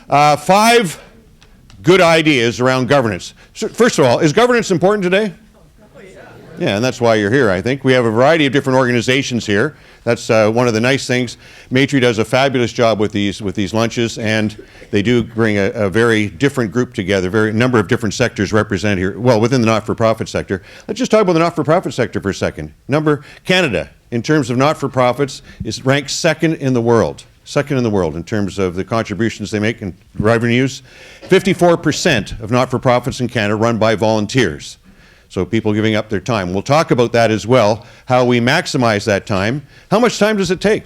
5 good ideas around governance. So, first of all, is governance important today? Yeah, and that's why you're here, I think. We have a variety of different organizations here. That's one of the nice things. Maitre does a fabulous job with these lunches, and they do bring a very different group together, a number of different sectors represented here, well, within the not-for-profit sector. Let's just talk about the not-for-profit sector for a second. Canada, in terms of not-for-profits, is ranked second in the world. Second in the world in terms of the contributions they make and revenues. 54% of not-for-profits in Canada run by volunteers. So people giving up their time. We'll talk about that as well, how we maximize that time. How much time does it take?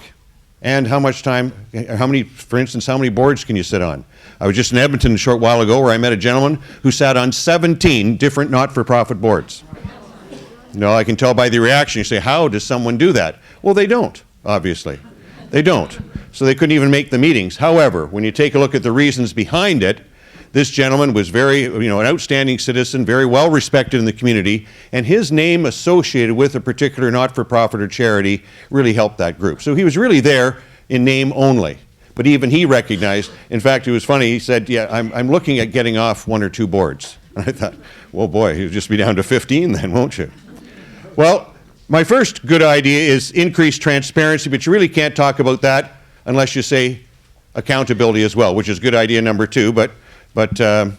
And how much time, for instance, how many boards can you sit on? I was just in Edmonton a short while ago where I met a gentleman who sat on 17 different not-for-profit boards. I can tell by the reaction. You say, how does someone do that? Well, they don't, obviously. They don't. So they couldn't even make the meetings. However, when you take a look at the reasons behind it, this gentleman was an outstanding citizen, very well respected in the community, and his name associated with a particular not-for-profit or charity really helped that group. So he was really there in name only. But even he recognized, in fact, it was funny, he said, yeah, I'm looking at getting off 1 or 2 boards. And I thought, well, boy, you'll just be down to 15 then, won't you? Well, my first good idea is increased transparency, but you really can't talk about that unless you say accountability as well, which is good idea number 2. But the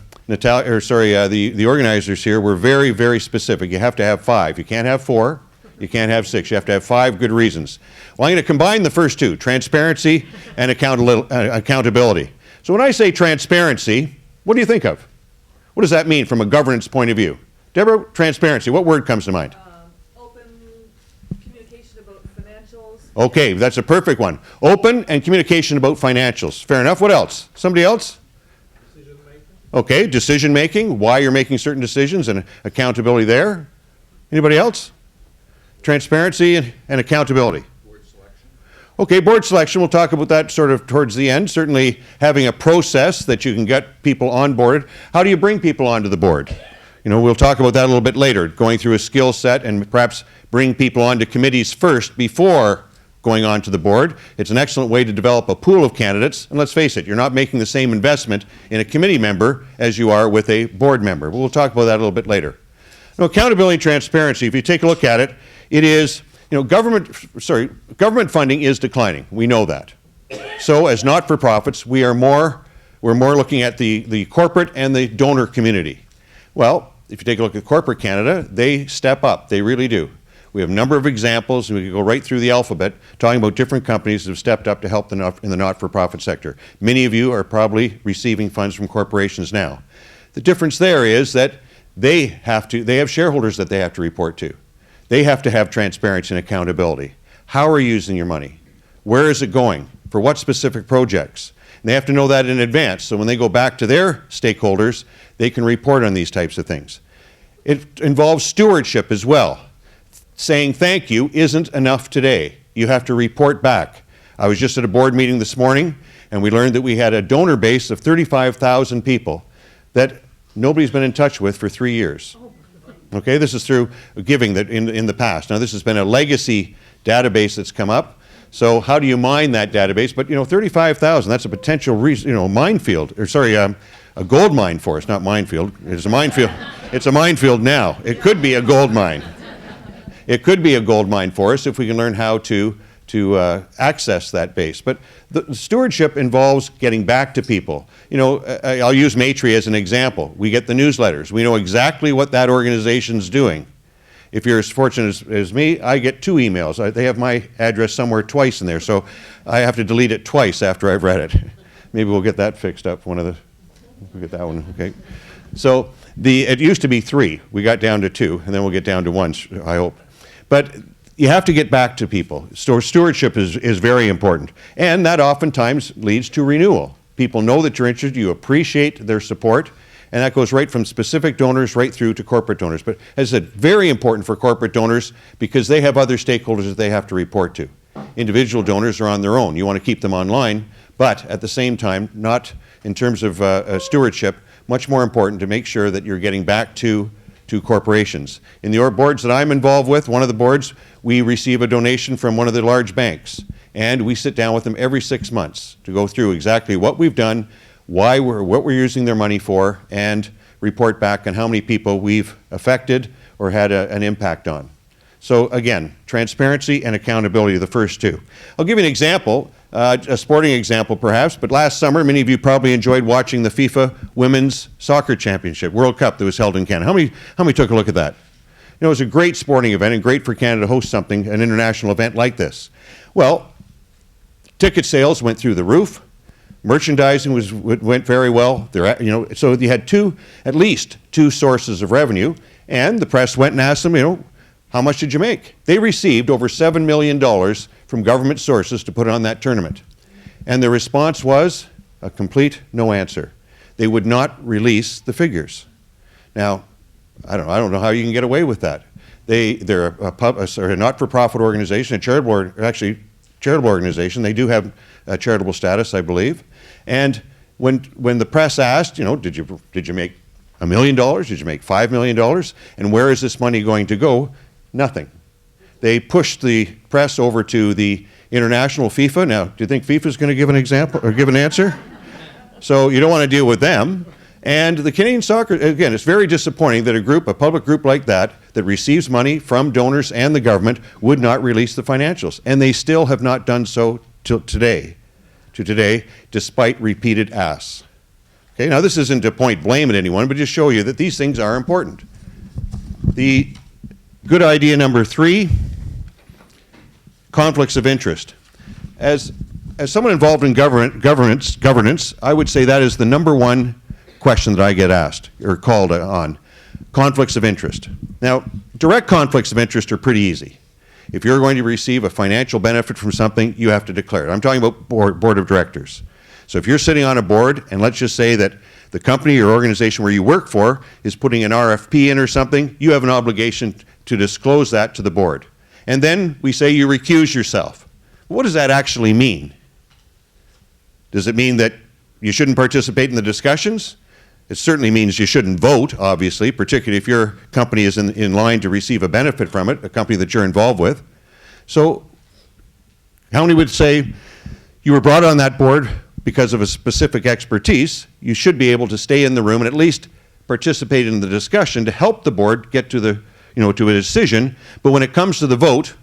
organizers here were very, very specific. You have to have 5. You can't have 4. You can't have 6. You have to have 5 good reasons. Well, I'm going to combine the first 2, transparency and accountability. So when I say transparency, what do you think of? What does that mean from a governance point of view? Deborah, transparency, what word comes to mind? Open communication about financials. Okay, that's a perfect one. Open and communication about financials. Fair enough. What else? Somebody else? Okay, decision making, why you're making certain decisions and accountability there. Anybody else? Transparency and accountability. Board selection. Okay, board selection, we'll talk about that sort of towards the end. Certainly having a process that you can get people on board. How do you bring people onto the board? We'll talk about that a little bit later, going through a skill set and perhaps bring people onto committees first before going on to the board. It's an excellent way to develop a pool of candidates. And let's face it, you're not making the same investment in a committee member as you are with a board member. But we'll talk about that a little bit later. Now, accountability and transparency, if you take a look at it, it is, government funding is declining. We know that. So as not-for-profits, we're more looking at the corporate and the donor community. Well, if you take a look at corporate Canada, they step up. They really do. We have a number of examples, and we can go right through the alphabet, talking about different companies that have stepped up to help in the not-for-profit sector. Many of you are probably receiving funds from corporations now. The difference there is that they have shareholders that they have to report to. They have to have transparency and accountability. How are you using your money? Where is it going? For what specific projects? And they have to know that in advance, so when they go back to their stakeholders, they can report on these types of things. It involves stewardship as well. Saying thank you isn't enough today. You have to report back. I was just at a board meeting this morning, and we learned that we had a donor base of 35,000 people that nobody's been in touch with for 3 years. Okay, this is through giving that in the past. Now, this has been a legacy database that's come up. So how do you mine that database? But 35,000, that's a potential minefield, a gold mine for us, not minefield. It's a minefield. It's a minefield now. It could be a gold mine. It could be a gold mine for us if we can learn how to access that base. But the stewardship involves getting back to people. I'll use Maitre as an example. We get the newsletters. We know exactly what that organization's doing. If you're as fortunate as me, I get 2 emails. They have my address somewhere twice in there, so I have to delete it twice after I've read it. Maybe we'll get that fixed up. We'll get that one, okay? So it used to be 3. We got down to 2, and then we'll get down to 1, I hope. But you have to get back to people. Stewardship is very important. And that oftentimes leads to renewal. People know that you're interested, you appreciate their support, and that goes right from specific donors right through to corporate donors. But as I said, very important for corporate donors because they have other stakeholders that they have to report to. Individual donors are on their own. You want to keep them online, but at the same time, not in terms of stewardship, much more important to make sure that you're getting back to corporations. In the boards that I'm involved with, one of the boards, we receive a donation from one of the large banks, and we sit down with them every 6 months to go through exactly what we've done, what we're using their money for, and report back on how many people we've affected or had an impact on. So again, transparency and accountability are the first two. I'll give you an example, a sporting example perhaps, but last summer many of you probably enjoyed watching the FIFA Women's Soccer Championship, World Cup that was held in Canada. How many took a look at that? You know, it was a great sporting event and great for Canada to host something, an international event like this. Well, ticket sales went through the roof. Merchandising went very well. So you had at least two sources of revenue, and the press went and asked them, how much did you make? They received over $7 million from government sources to put on that tournament. And the response was a complete no answer. They would not release the figures. Now, I don't know how you can get away with that. They're a not-for-profit organization, a charitable organization. They do have a charitable status, I believe. And when the press asked, did you make $1 million? Did you make $5 million? And where is this money going to go? Nothing. They pushed the press over to the international FIFA. Now, do you think FIFA is going to give an example or give an answer? So you don't want to deal with them. And the Canadian Soccer, again, it's very disappointing that a public group like that receives money from donors and the government would not release the financials. And they still have not done so to today, despite repeated asks. Okay, now this isn't to point blame at anyone, but just show you that these things are important. The good idea number 3, conflicts of interest. As someone involved in governance, I would say that is the number one question that I get asked or called on, conflicts of interest. Now, direct conflicts of interest are pretty easy. If you're going to receive a financial benefit from something, you have to declare it. I'm talking about board of directors. So if you're sitting on a board, and let's just say that the company or organization where you work for is putting an RFP in or something, you have an obligation to disclose that to the board. And then we say you recuse yourself. What does that actually mean? Does it mean that you shouldn't participate in the discussions? It certainly means you shouldn't vote, obviously, particularly if your company is in line to receive a benefit from it, a company that you're involved with. So how many would say you were brought on that board because of a specific expertise? You should be able to stay in the room and at least participate in the discussion to help the board get to to a decision. But when it comes to the vote,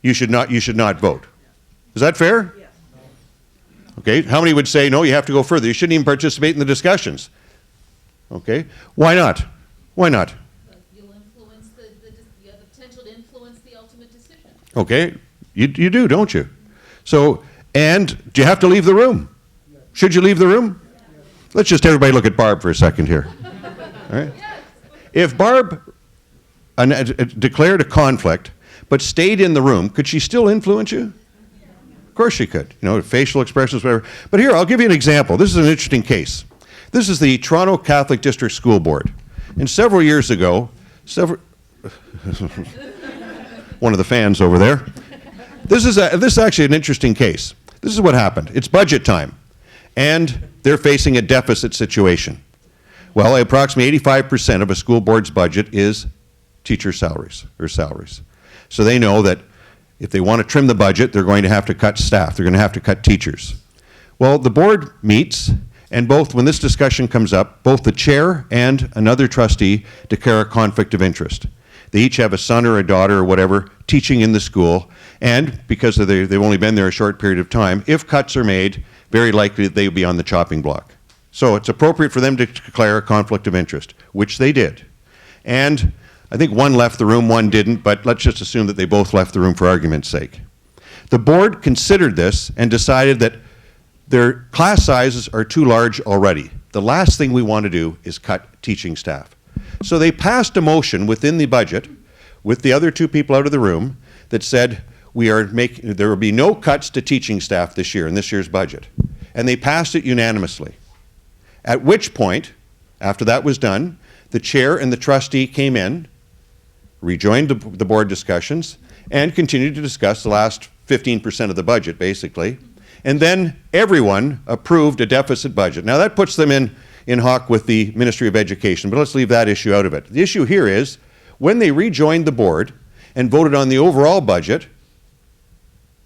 you should not vote. Is that fair? Yes. Okay, how many would say, no, you have to go further. You shouldn't even participate in the discussions. Okay, why not? Why not? You'll influence you have the potential to influence the ultimate decision. Okay, you do, don't you? So, and do you have to leave the room? Should you leave the room? Let's just everybody look at Barb for a second here. All right? If Barb declared a conflict but stayed in the room, could she still influence you? Of course she could, facial expressions, whatever. But here, I'll give you an example. This is an interesting case. This is the Toronto Catholic District School Board. And several years ago, one of the fans over there. This is actually an interesting case. This is what happened. It's budget time, and they're facing a deficit situation. Well, approximately 85% of a school board's budget is teacher salaries. So they know that if they want to trim the budget, they're going to have to cut staff. They're going to have to cut teachers. Well, the board meets, and when this discussion comes up, both the chair and another trustee declare a conflict of interest. They each have a son or a daughter or whatever teaching in the school, and because they've only been there a short period of time, if cuts are made, very likely they'll be on the chopping block. So it's appropriate for them to declare a conflict of interest, which they did. And I think one left the room, one didn't, but let's just assume that they both left the room for argument's sake. The board considered this and decided that their class sizes are too large already. The last thing we want to do is cut teaching staff. So they passed a motion within the budget with the other two people out of the room that said there will be no cuts to teaching staff this year in this year's budget. And they passed it unanimously. At which point, after that was done, the chair and the trustee came in, rejoined the board discussions, and continued to discuss the last 15% of the budget, basically. And then everyone approved a deficit budget. Now that puts them in hock with the Ministry of Education, but let's leave that issue out of it. The issue here is, when they rejoined the board and voted on the overall budget,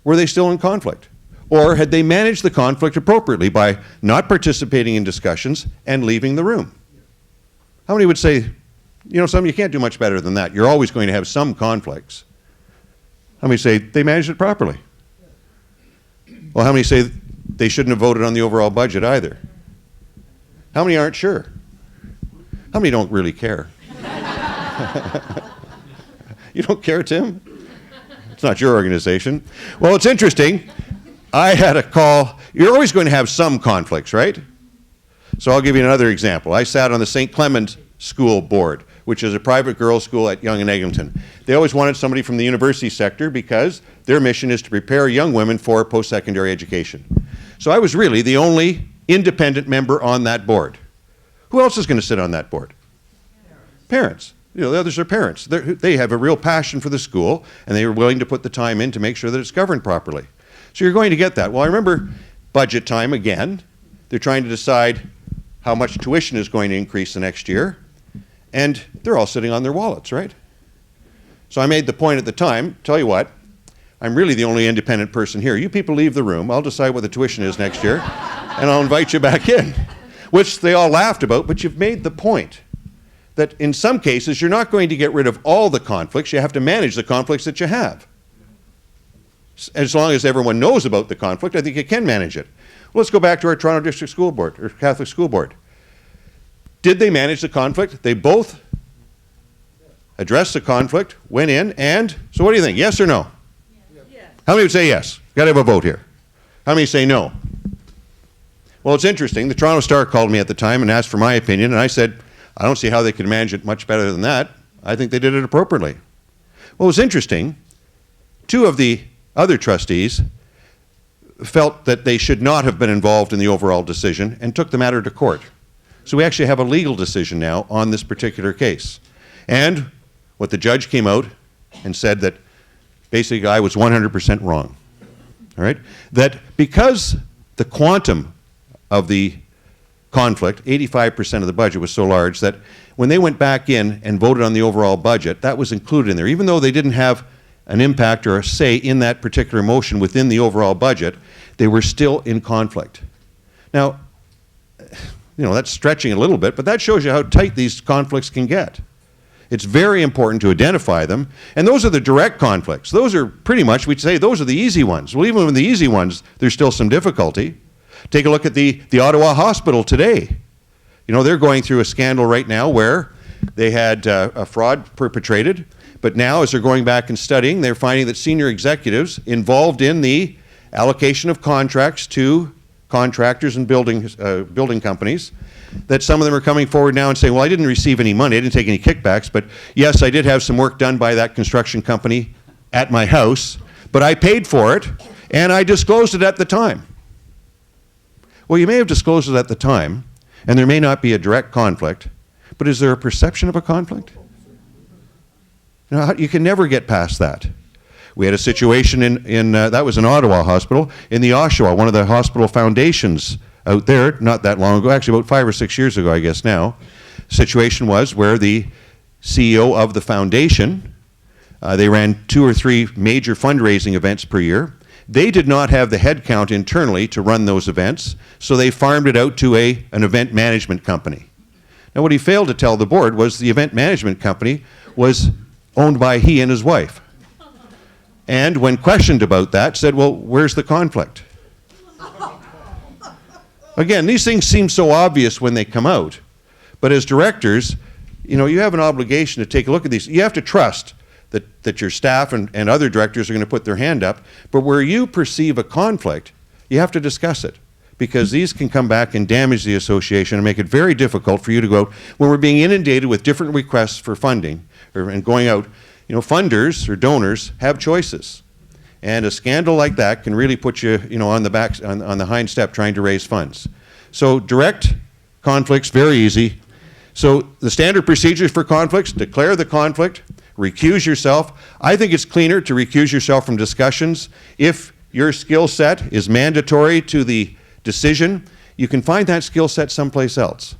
were they still in conflict? Or had they managed the conflict appropriately by not participating in discussions and leaving the room? How many would say, you can't do much better than that. You're always going to have some conflicts. How many say they managed it properly? Well, how many say they shouldn't have voted on the overall budget either? How many aren't sure? How many don't really care? You don't care, Tim? It's not your organization. Well, it's interesting. I had a call. You're always going to have some conflicts, right? So I'll give you another example. I sat on the St. Clement School Board, which is a private girls' school at Yonge and Eglinton. They always wanted somebody from the university sector because their mission is to prepare young women for post-secondary education. So I was really the only independent member on that board. Who else is going to sit on that board? Parents. The others are parents. They have a real passion for the school, and they are willing to put the time in to make sure that it's governed properly. So you're going to get that. Well, I remember budget time again. They're trying to decide how much tuition is going to increase the next year, and they're all sitting on their wallets, right? So I made the point at the time, tell you what, I'm really the only independent person here. You people leave the room. I'll decide what the tuition is next year, and I'll invite you back in, which they all laughed about, but you've made the point that in some cases, you're not going to get rid of all the conflicts. You have to manage the conflicts that you have. As long as everyone knows about the conflict, I think you can manage it. Well, let's go back to our Toronto District School Board, or Catholic School Board. Did they manage the conflict? They both addressed the conflict, went in, and, so what do you think, yes or no? Yes. How many would say yes? Got to have a vote here. How many say no? Well, it's interesting. The Toronto Star called me at the time and asked for my opinion, and I said, I don't see how they could manage it much better than that. I think they did it appropriately. Well, it was interesting. Two of the other trustees felt that they should not have been involved in the overall decision and took the matter to court. So we actually have a legal decision now on this particular case. And what the judge came out and said that basically I was 100% wrong. All right? That because the quantum of the conflict, 85% of the budget was so large that when they went back in and voted on the overall budget, that was included in there. Even though they didn't have an impact or a say in that particular motion within the overall budget, they were still in conflict. Now, that's stretching a little bit, but that shows you how tight these conflicts can get. It's very important to identify them, and those are the direct conflicts. Those are pretty much, we'd say, those are the easy ones. Well, even with the easy ones, there's still some difficulty. Take a look at the Ottawa Hospital today. They're going through a scandal right now where they had a fraud perpetrated, but now as they're going back and studying, they're finding that senior executives involved in the allocation of contracts to contractors and building companies, that some of them are coming forward now and saying, well, I didn't receive any money, I didn't take any kickbacks, but yes, I did have some work done by that construction company at my house, but I paid for it, and I disclosed it at the time. Well, you may have disclosed it at the time, and there may not be a direct conflict, but is there a perception of a conflict? You can never get past that. We had a situation in that was in Ottawa Hospital, in the Oshawa, one of the hospital foundations out there, not that long ago, actually about 5 or 6 years ago, I guess now. Situation was where the CEO of the foundation, they ran 2 or 3 major fundraising events per year. They did not have the headcount internally to run those events, so they farmed it out to an event management company. Now, what he failed to tell the board was the event management company was owned by he and his wife. And when questioned about that, said, well, where's the conflict? Again, these things seem so obvious when they come out, but as directors, you have an obligation to take a look at these. You have to trust that your staff and other directors are going to put their hand up, but where you perceive a conflict, you have to discuss it, because these can come back and damage the association and make it very difficult for you to go out. When we're being inundated with different requests for funding and going out, funders or donors have choices. And a scandal like that can really put you, on the hind step trying to raise funds. So direct conflicts, very easy. So the standard procedures for conflicts: declare the conflict, recuse yourself. I think it's cleaner to recuse yourself from discussions. If your skill set is mandatory to the decision, you can find that skill set someplace else.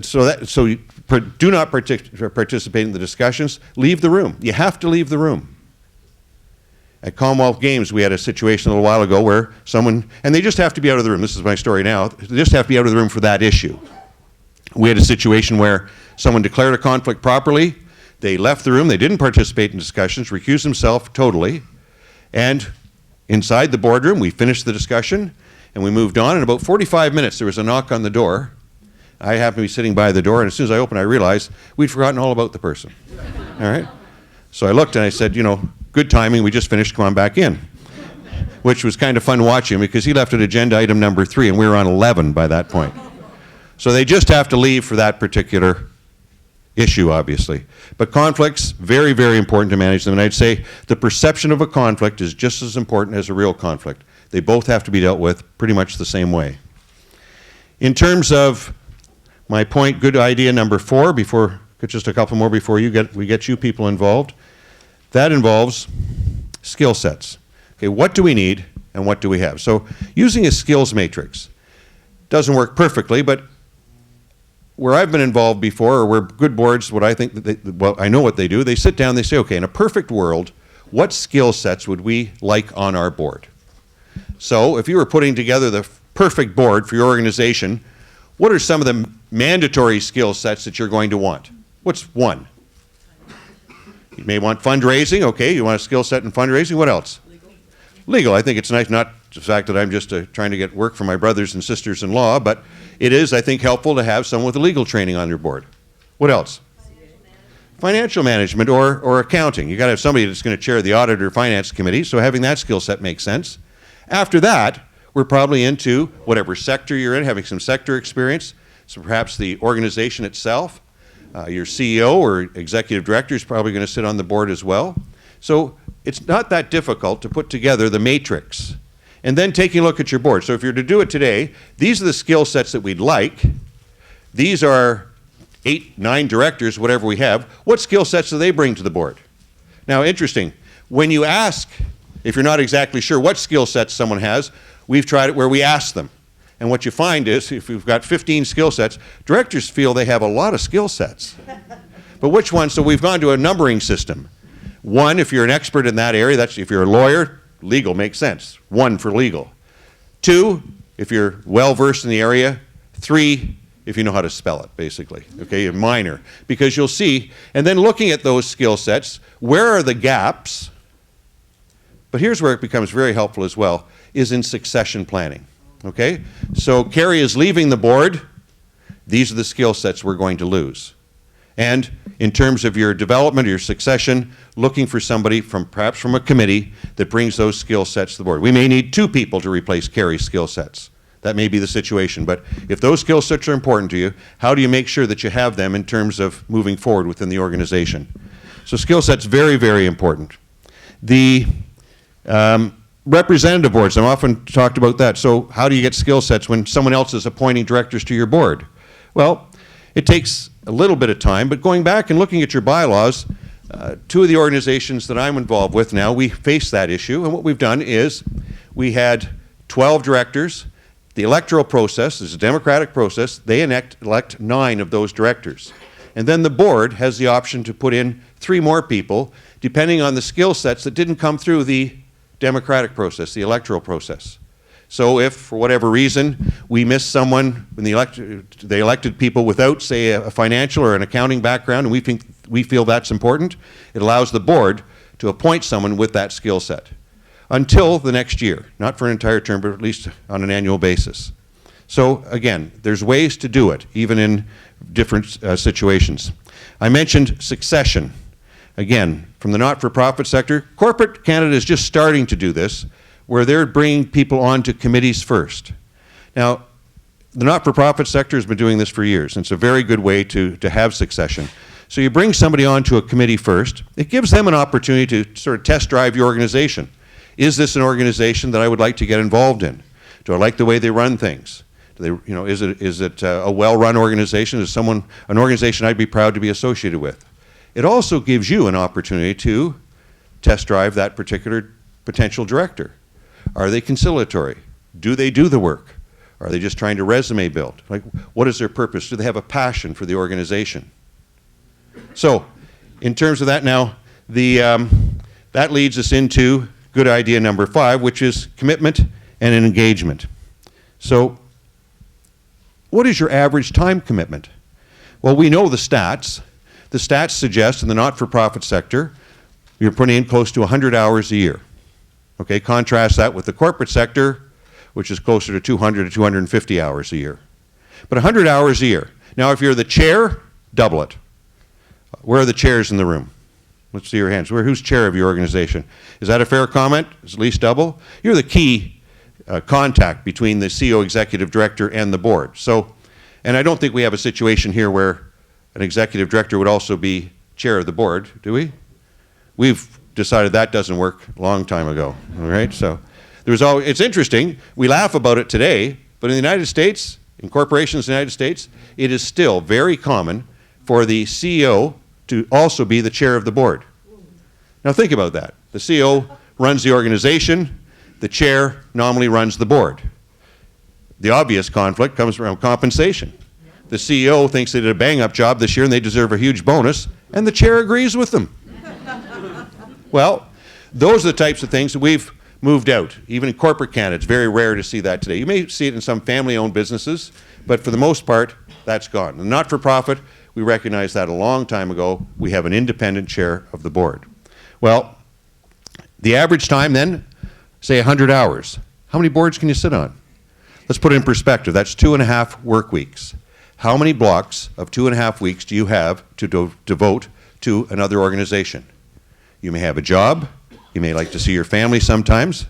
So you do not participate in the discussions. Leave the room. You have to leave the room. At Commonwealth Games, we had a situation a little while ago where someone, and they just have to be out of the room. This is my story now. They just have to be out of the room for that issue. We had a situation where someone declared a conflict properly. They left the room. They didn't participate in discussions, recused themselves totally. And inside the boardroom, we finished the discussion, and we moved on. In about 45 minutes, there was a knock on the door. I happened to be sitting by the door, and as soon as I opened, I realized we'd forgotten all about the person. All right? So I looked and I said, you know, good timing, we just finished, come on back in. Which was kind of fun watching because he left at agenda item number 3, and we were on 11 by that point. So they just have to leave for that particular issue, obviously. But conflicts, very, very important to manage them. And I'd say the perception of a conflict is just as important as a real conflict. They both have to be dealt with pretty much the same way. In terms of my point, good idea number 4, just a couple more before we get you people involved, that involves skill sets. Okay, what do we need and what do we have? So using a skills matrix doesn't work perfectly, but where I've been involved before, or where good boards, what I think that I know what they do, they sit down, they say, okay, in a perfect world, what skill sets would we like on our board? So if you were putting together the perfect board for your organization, what are some of the mandatory skill sets that you're going to want? What's one? You may want fundraising. Okay, you want a skill set in fundraising. What else? Legal. I think it's nice, not the fact that I'm just trying to get work for my brothers and sisters in law, but it is, I think, helpful to have someone with legal training on your board. What else? Financial management or accounting. You got to have somebody that's going to chair the audit or finance committee, so having that skill set makes sense. After that, we're probably into whatever sector you're in, having some sector experience, so perhaps the organization itself. Your CEO or executive director is probably going to sit on the board as well. So it's not that difficult to put together the matrix and then taking a look at your board. So if you're to do it today, these are the skill sets that we'd like. These are 8, 9 directors, whatever we have. What skill sets do they bring to the board? Now, interesting, when you ask, if you're not exactly sure what skill sets someone has, we've tried it where we ask them. And what you find is, if we've got 15 skill sets, directors feel they have a lot of skill sets. But which ones? So we've gone to a numbering system. 1, if you're an expert in that area, that's if you're a lawyer, legal makes sense. 1 for legal. 2, if you're well-versed in the area. 3, if you know how to spell it, basically. Okay, a minor. Because you'll see, and then looking at those skill sets, where are the gaps? But here's where it becomes very helpful as well, is in succession planning. Okay, so Carrie is leaving the board. These are the skill sets we're going to lose. And in terms of your development or your succession, looking for somebody perhaps from a committee that brings those skill sets to the board. We may need 2 people to replace Carrie's skill sets. That may be the situation. But if those skill sets are important to you, how do you make sure that you have them in terms of moving forward within the organization? So skill sets, very, very important. The representative boards, I'm often talked about that. So how do you get skill sets when someone else is appointing directors to your board? Well, it takes a little bit of time, but going back and looking at your bylaws, 2 of the organizations that I'm involved with now, we face that issue, and what we've done is we had 12 directors. The electoral process is a democratic process. They elect 9 of those directors. And then the board has the option to put in 3 more people, depending on the skill sets that didn't come through the democratic process, the electoral process. So if, for whatever reason, we miss someone when they elected people without, say, a financial or an accounting background, and we feel that's important, it allows the board to appoint someone with that skill set until the next year, not for an entire term, but at least on an annual basis. So again, there's ways to do it, even in different situations. I mentioned succession. Again, from the not-for-profit sector, corporate Canada is just starting to do this, where they're bringing people onto committees first. Now, the not-for-profit sector has been doing this for years, and it's a very good way to have succession. So you bring somebody onto a committee first. It gives them an opportunity to sort of test drive your organization. Is this an organization that I would like to get involved in? Do I like the way they run things? Do they, is it a well-run organization? Is an organization I'd be proud to be associated with? It also gives you an opportunity to test drive that particular potential director. Are they conciliatory? Do they do the work? Are they just trying to resume build? Like, what is their purpose? Do they have a passion for the organization? So, in terms of that now, that leads us into good idea number 5, which is commitment and engagement. So what is your average time commitment? Well, we know the stats. The stats suggest in the not-for-profit sector, you're putting in close to 100 hours a year. Okay, contrast that with the corporate sector, which is closer to 200 to 250 hours a year. But 100 hours a year. Now, if you're the chair, double it. Where are the chairs in the room? Let's see your hands. Who's chair of your organization? Is that a fair comment? Is at least double? You're the key contact between the CEO, executive director, and the board. So, and I don't think we have a situation here where an executive director would also be chair of the board, do we? We've decided that doesn't work a long time ago, all right? So there's always, it's interesting, we laugh about it today, but in the United States, in corporations in the United States, it is still very common for the CEO to also be the chair of the board. Now think about that. The CEO runs the organization, the chair nominally runs the board. The obvious conflict comes from compensation. The CEO thinks they did a bang-up job this year and they deserve a huge bonus, and the chair agrees with them. Well, those are the types of things that we've moved out. Even in corporate Canada, it's very rare to see that today. You may see it in some family-owned businesses, but for the most part, that's gone. And not-for-profit, we recognized that a long time ago. We have an independent chair of the board. Well, the average time then, say 100 hours. How many boards can you sit on? Let's put it in perspective. That's 2.5 work weeks. How many blocks of 2.5 weeks do you have to devote to another organization? You may have a job. You may like to see your family sometimes.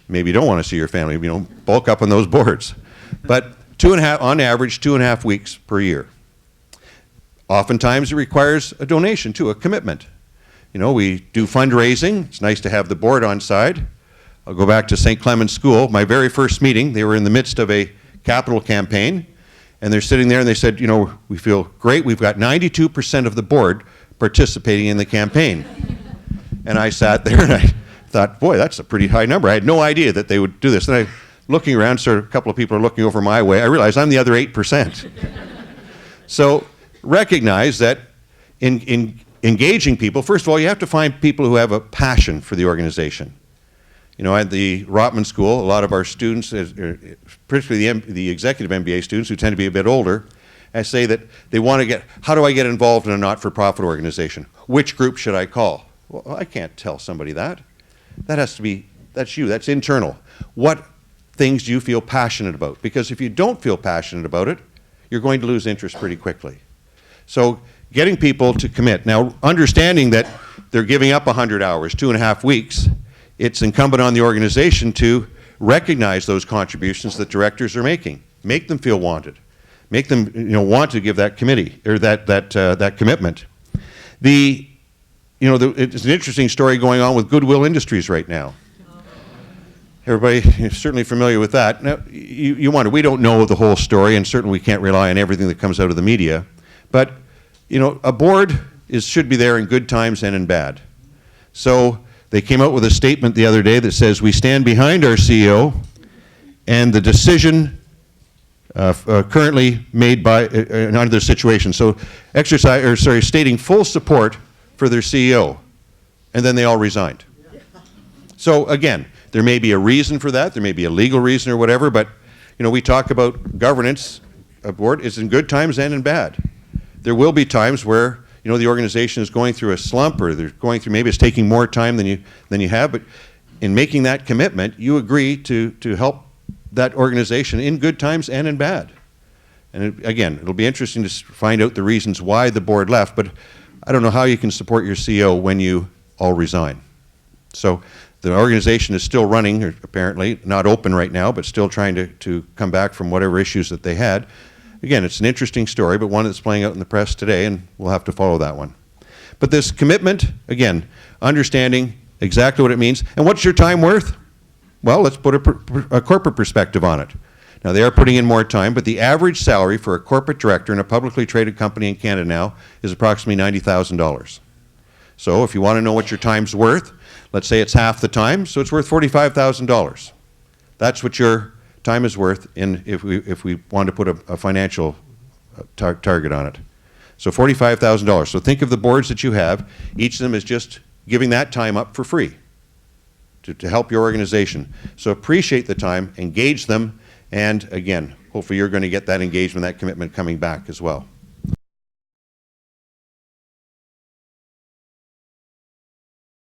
Maybe you don't want to see your family. You know, bulk up on those boards. But on average, 2.5 weeks per year. Oftentimes, it requires a donation too, a commitment. You know, we do fundraising. It's nice to have the board on side. I'll go back to St. Clement's School. My very first meeting, they were in the midst of a capital campaign, and they're sitting there and they said, you know, we feel great. We've got 92% of the board participating in the campaign. And I sat there and I thought, boy, that's a pretty high number. I had no idea that they would do this. And I, looking around, sort of a couple of people are looking over my way. I realized I'm the other 8%. So recognize that in engaging people, first of all, you have to find people who have a passion for the organization. You know, at the Rotman School, a lot of our students, particularly the executive MBA students who tend to be a bit older, I say that they want to get, how do I get involved in a not-for-profit organization? Which group should I call? Well, I can't tell somebody that. That has to be, that's you, that's internal. What things do you feel passionate about? Because if you don't feel passionate about it, you're going to lose interest pretty quickly. So getting people to commit. Now, understanding that they're giving up 100 hours, 2.5 weeks, it's incumbent on the organization to recognize those contributions that directors are making. Make them feel wanted. Make them, you know, want to give that committee, or that commitment. It's an interesting story going on with Goodwill Industries right now. Everybody is certainly familiar with that. Now, you wonder, we don't know the whole story, and certainly we can't rely on everything that comes out of the media. But, you know, a board should be there in good times and in bad. So they came out with a statement the other day that says, we stand behind our CEO and the decision currently made by, under the situation. So stating full support for their CEO, and then they all resigned. So again, there may be a reason for that, there may be a legal reason or whatever, but you know, we talk about governance, a board is in good times and in bad. There will be times where, you know, the organization is going through a slump, or they're going through, maybe it's taking more time than you have, but in making that commitment, you agree to help that organization in good times and in bad. And again, it'll be interesting to find out the reasons why the board left, but I don't know how you can support your CEO when you all resign. So the organization is still running, apparently, not open right now, but still trying to come back from whatever issues that they had. Again, it's an interesting story, but one that's playing out in the press today, and we'll have to follow that one. But this commitment, again, understanding exactly what it means. And what's your time worth? Well, let's put a corporate perspective on it. Now, they are putting in more time, but the average salary for a corporate director in a publicly traded company in Canada now is approximately $90,000. So if you want to know what your time's worth, let's say it's half the time, so it's worth $45,000. That's what your time is worth if we want to put a financial target on it. So $45,000. So think of the boards that you have. Each of them is just giving that time up for free. to help your organization. So appreciate the time, engage them, and again, hopefully you're going to get that engagement, that commitment coming back as well.